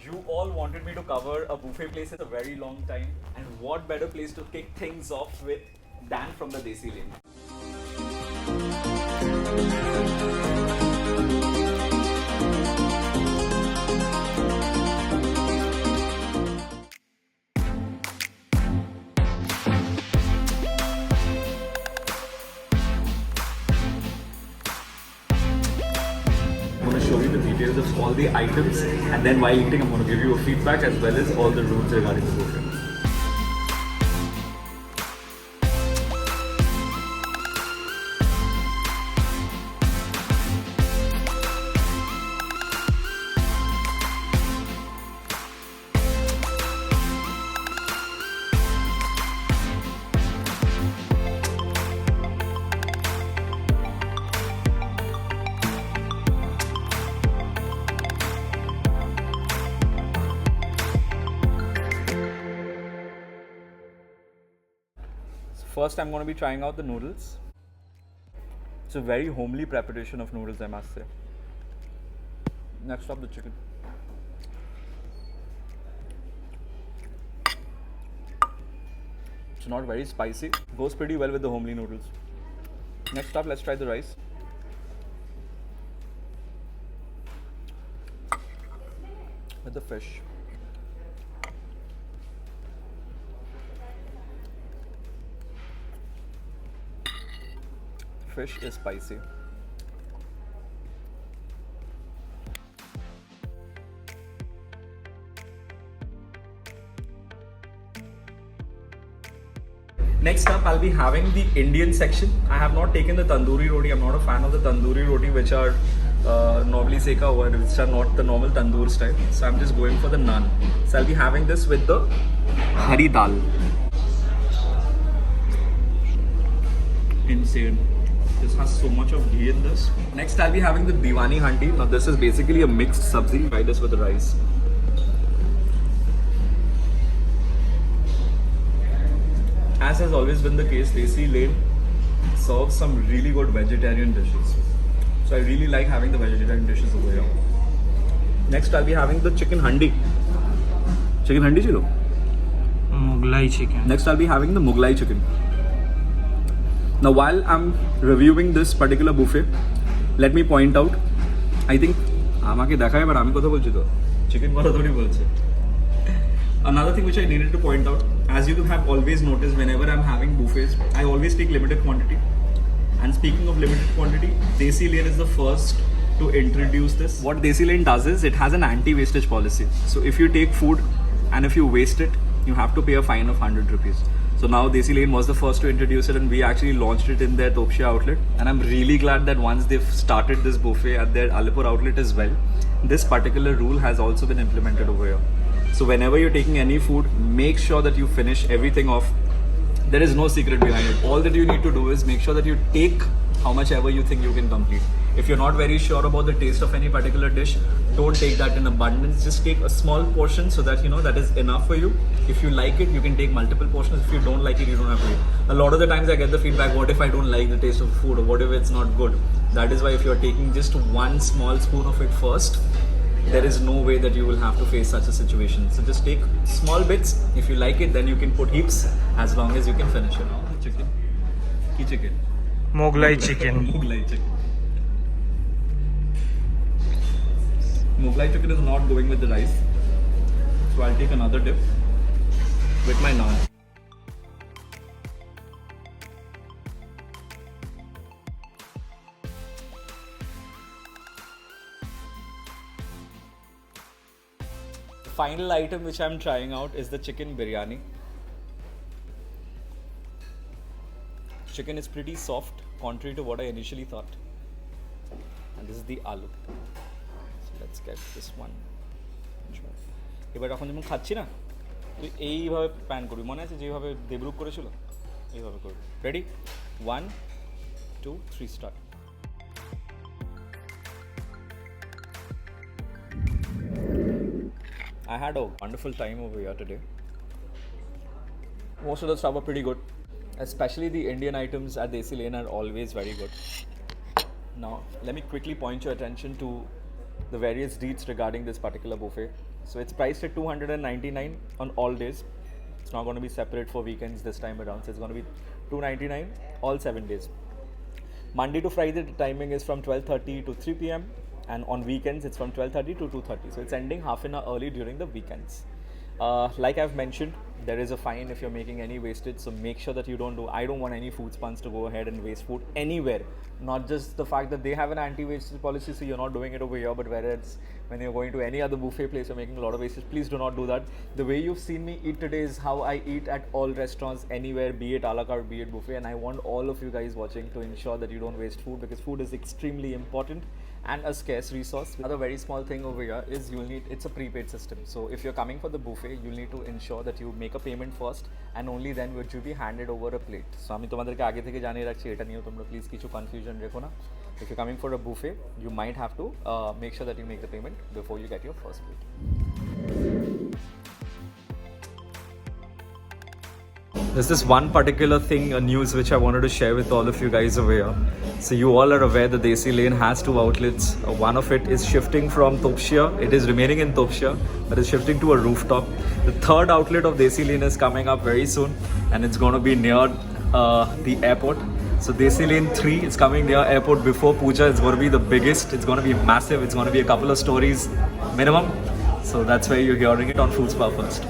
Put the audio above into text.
You all wanted me to cover a buffet place in a very long time, and what better place to kick things off with than from the Desi Lane. I'm going to show you the details of all the items, and then while eating I'm going to give you a feedback as well as all the rules regarding the buffet. First, I'm going to be trying out the noodles. It's a very homely preparation of noodles, I must say. Next up, the chicken. It's not very spicy. Goes pretty well with the homely noodles. Next up, let's try the rice. With the fish. Fish is spicy. Next up, I'll be having the Indian section. I have not taken the tandoori roti. I'm not a fan of the tandoori roti, which are normally seka over, which are not the normal tandoor style. So I'm just going for the naan. So I'll be having this with the hari dal. Insane. This has so much of ghee in this. Next, I'll be having the Diwani handi. Now, this is basically a mixed sabzi. Try this with the rice. As has always been the case, Desi Lane serves some really good vegetarian dishes. So I really like having the vegetarian dishes over here. Next, I'll be having the chicken handi. Chicken handi, chilo? Mughlai chicken. Next, I'll be having the Mughlai chicken. Now, while I'm reviewing this particular buffet, let me point out, I think, আমাকে দেখায় but আমি কথা বলছি তো chicken কথা থোড়ি বলছে. Another thing which I needed to point out, as you have always noticed, whenever I'm having buffets, I always take limited quantity. And speaking of limited quantity, Desi Lane is the first to introduce this. What Desi Lane does is, it has an anti-wastage policy. So if you take food and if you waste it, you have to pay a fine of 100 rupees. So now Desi Lane was the first to introduce it, and we actually launched it in their Topshia outlet. And I'm really glad that once they've started this buffet at their Alipur outlet as well, this particular rule has also been implemented over here. So whenever you're taking any food, make sure that you finish everything off. There is no secret behind it. All that you need to do is make sure that you take how much ever you think you can complete. If you're not very sure about the taste of any particular dish, don't take that in abundance. Just take a small portion so that you know that is enough for you. If you like it, you can take multiple portions. If you don't like it, you don't have to eat. A lot of the times I get the feedback, what if I don't like the taste of food, or what if it's not good? That is why if you're taking just one small spoon of it first, there is no way that you will have to face such a situation. So just take small bits. If you like it, then you can put heaps, as long as you can finish it. Now the chicken. Ki chicken? Mughlai chicken. Mughlai chicken. Mughlai chicken is not going with the rice. So I'll take another dip with my naan. The final item which I'm trying out is the chicken biryani. Chicken is pretty soft, contrary to what I initially thought. And this is the aloo. So let's get this one. এবার যখন যেমন খাচ্ছি না তুই এইভাবে pan করবি, মনে আছে যেভাবে দেবরূপ করেছিল এইভাবে করবি। Ready? 1 2 3 start. I had a wonderful time over here today. Most of the stuff are pretty good. Especially the Indian items at Desi Lane are always very good. Now, let me quickly point your attention to the various deets regarding this particular buffet. So it's priced at 299 on all days. It's not going to be separate for weekends this time around. So it's going to be 299 all 7 days. Monday to Friday, the timing is from 12:30 to 3 p.m. and on weekends it's from 12:30 to 2:30. So it's ending half an hour early during the weekends. Like I've mentioned, there is a fine if you're making any wastage, so make sure that you don't do. I don't want any food spuns to go ahead and waste food anywhere. Not just the fact that they have an anti-wastage policy, so you're not doing it over here, but whereas when you're going to any other buffet place, you're making a lot of wastage. Please do not do that. The way you've seen me eat today is how I eat at all restaurants, anywhere, be it a la carte, be it buffet, and I want all of you guys watching to ensure that you don't waste food, because food is extremely important and a scarce resource. Another very small thing over here is it's a prepaid system. So if you're coming for the buffet, you'll need to ensure that you make a payment first and only then would you be handed over a plate. So আমি তোমাদেরকে আগে থেকে জানিয়ে রাখছি, এটা নিয়েও তোমরা please কিছু কনফিউশন রেখো না. If you're coming for a buffet, you might have to make sure that you make the payment before you get your first plate. There's this one particular thing, a news which I wanted to share with all of you guys over here. So you all are aware that Desi Lane has 2 outlets. One of it is shifting from Topshia. It is remaining in Topshia, but is shifting to a rooftop. The 3rd outlet of Desi Lane is coming up very soon, and it's going to be near the airport. So Desi Lane 3 is coming near airport before Puja. It's going to be the biggest. It's going to be massive. It's going to be a couple of stories minimum. So that's where you're hearing it on Foodspa first.